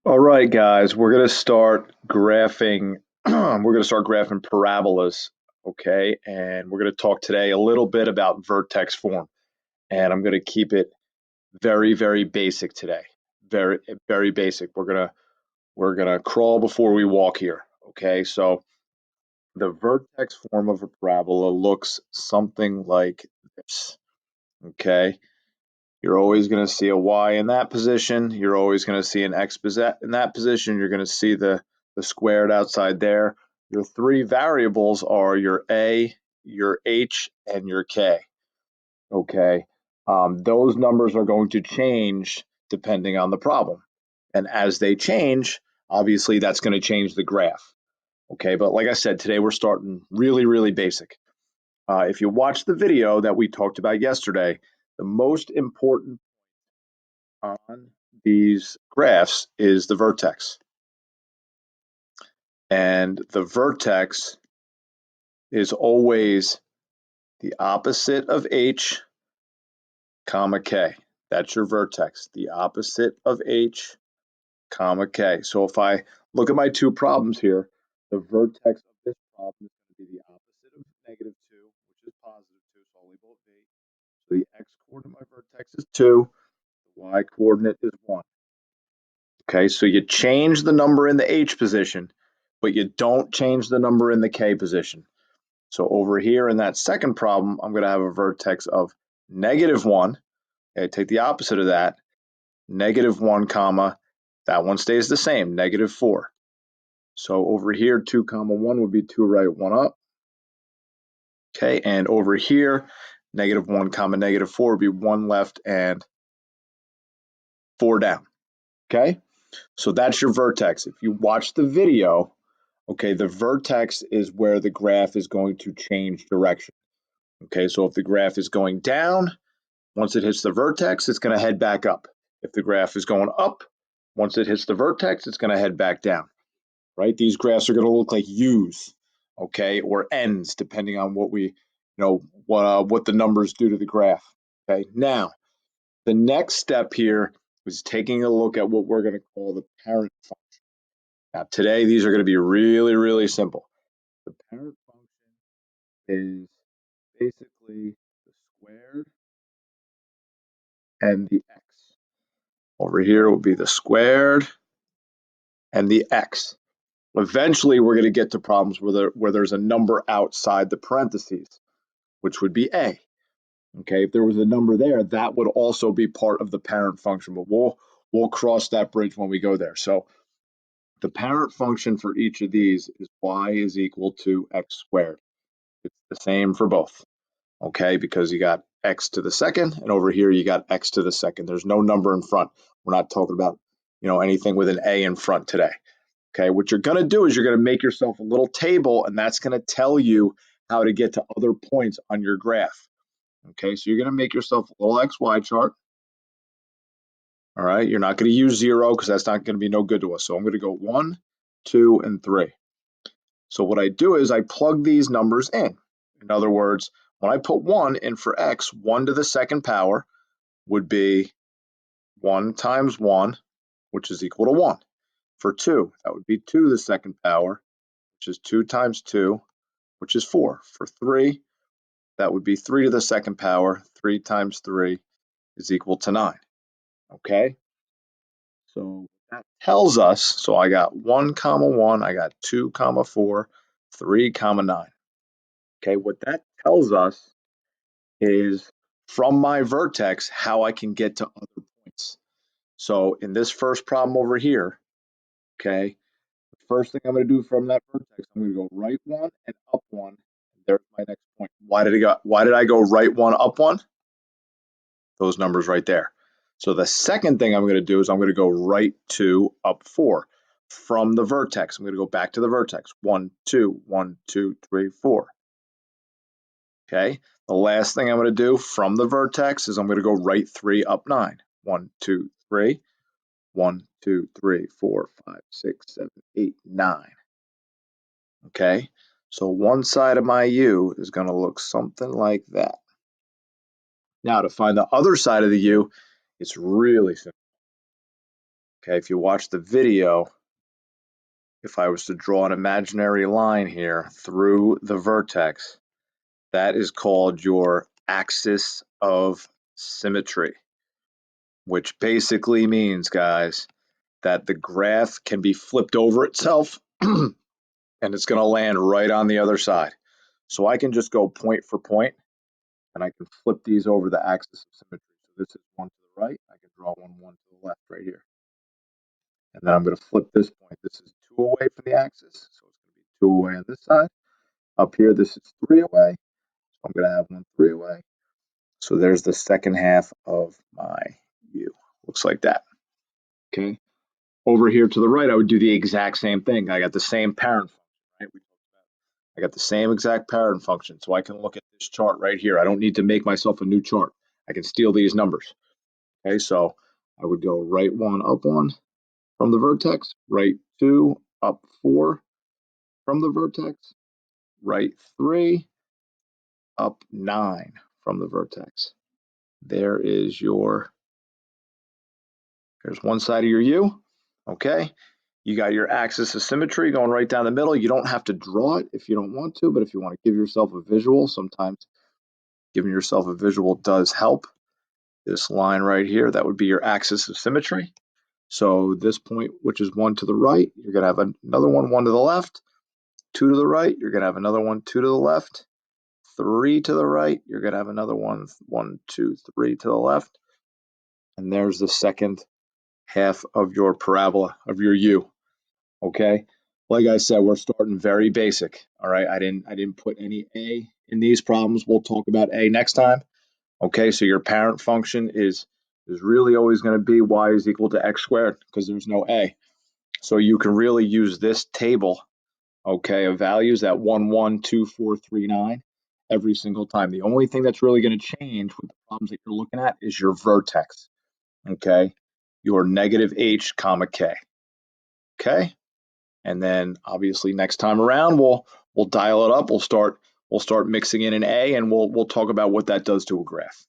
All right, guys, we're going to start graphing. We're going to start graphing parabolas, okay? And we're going to talk today a little bit about vertex form. And I'm going to keep it very, very basic today. Very, very basic. We're gonna crawl before we walk here, okay? So the vertex form of a parabola looks something like this, okay? You're always going to see a y in that position. You're always going to see an x in that position. You're going to see the squared outside there. Your three variables are your a, your h, and your k. Okay, those numbers are going to change depending on the problem, and as they change, obviously that's going to change the graph. Okay, but like I said, today we're starting really, really basic. If you watch the video that we talked about yesterday, the most important on these graphs is the vertex. And the vertex is always the opposite of h, comma k. That's your vertex, the opposite of h, comma k. So if I look at my two problems here, the vertex of this problem is going to be the opposite of -2, which is +2, so I'll label it V. So the x-coordinate of my vertex is 2, the y-coordinate is 1. Okay, so you change the number in the H position, but you don't change the number in the K position. So over here in that second problem, I'm going to have a vertex of -1. Okay, take the opposite of that, -1 comma, that one stays the same, -4. So over here, 2 comma 1 would be 2 right, 1 up. Okay, and over here, -1 comma -4 would be 1 left and 4 down. Okay, so that's your vertex. If you watch the video, okay, the vertex is where the graph is going to change direction. Okay, so if the graph is going down, once it hits the vertex, it's going to head back up. If the graph is going up, once it hits the vertex, it's going to head back down, right? These graphs are going to look like U's, okay, or N's, depending on what the numbers do to the graph. Okay, now the next step here is taking a look at what we're going to call the parent function. Now, today, these are going to be really, really simple. The parent function is basically the squared and the x. Over here will be the squared and the x. Eventually, we're going to get to problems where there's a number outside the parentheses, which would be a. Okay, if there was a number there, that would also be part of the parent function, but we'll cross that bridge when we go there. So the parent function for each of these is y is equal to x squared. It's the same for both. Okay, because you got x to the second, and over here you got x to the second. There's no number in front. We're not talking about, anything with an a in front today. Okay, what you're going to do is you're going to make yourself a little table, and that's going to tell you how to get to other points on your graph. Okay, so you're going to make yourself a little XY chart. All right, you're not going to use 0 because that's not going to be no good to us. So I'm going to go 1, 2, and 3. So what I do is I plug these numbers in. In other words, when I put 1 in for x, 1 to the second power would be 1 times 1, which is equal to 1. For 2, that would be 2 to the second power, which is 2 times 2, which is 4. For 3, that would be 3 to the second power. 3 times 3 is equal to 9. Okay? So that tells us, so I got 1 comma 1, I got 2 comma 4, 3 comma 9. Okay, what that tells us is from my vertex how I can get to other points. So in this first problem over here, okay, the first thing I'm going to do from that vertex, I'm going to go right 1 and up 1. There's my next point. Why did I go right 1 up 1? Those numbers right there. So the second thing I'm going to do is I'm going to go right 2 up 4 from the vertex. I'm going to go back to the vertex. 1, 2, 1, 2, 3, 4. Okay. The last thing I'm going to do from the vertex is I'm going to go right 3 up 9. 1, 2, 3. 1, 2, 3, 4, 5, 6, 7, 8, 9. Okay. So one side of my U is going to look something like that. Now to find the other side of the U, it's really simple. Okay, if you watch the video, if I was to draw an imaginary line here through the vertex, that is called your axis of symmetry, which basically means, guys, that the graph can be flipped over itself and it's going to land right on the other side. So I can just go point for point and I can flip these over the axis of symmetry. So this is 1 to the right. I can draw 1 to the left right here. And then I'm going to flip this point. This is 2 away from the axis. So it's going to be 2 away on this side. Up here, this is 3 away. So I'm going to have 1 3 away. So there's the second half of my U. Looks like that. Okay. Over here to the right, I would do the exact same thing. I got the same parent function, right? I got the same exact parent function. So I can look at this chart right here. I don't need to make myself a new chart. I can steal these numbers. Okay, so I would go right 1, up 1 from the vertex, right 2, up 4 from the vertex, right 3, up 9 from the vertex. There's one side of your U. Okay, you got your axis of symmetry going right down the middle. You don't have to draw it if you don't want to, but if you want to give yourself a visual, sometimes giving yourself a visual does help. This line right here, that would be your axis of symmetry. So this point, which is 1 to the right, you're going to have another 1 to the left, 2 to the right, you're going to have another 2 to the left, 3 to the right, you're going to have another 1 2 3 to the left. And there's the second half of your parabola, of your U. Okay, like I said, we're starting very basic. All right, I didn't put any A in these problems. We'll talk about A next time. Okay, so your parent function is really always going to be y is equal to x squared because there's no A. So you can really use this table, okay, of values at 1 1 2 4 3 9 every single time. The only thing that's really going to change with the problems that you're looking at is your vertex. Okay, your negative h comma k. Okay. And then obviously next time around we'll dial it up. We'll start mixing in an A and we'll talk about what that does to a graph.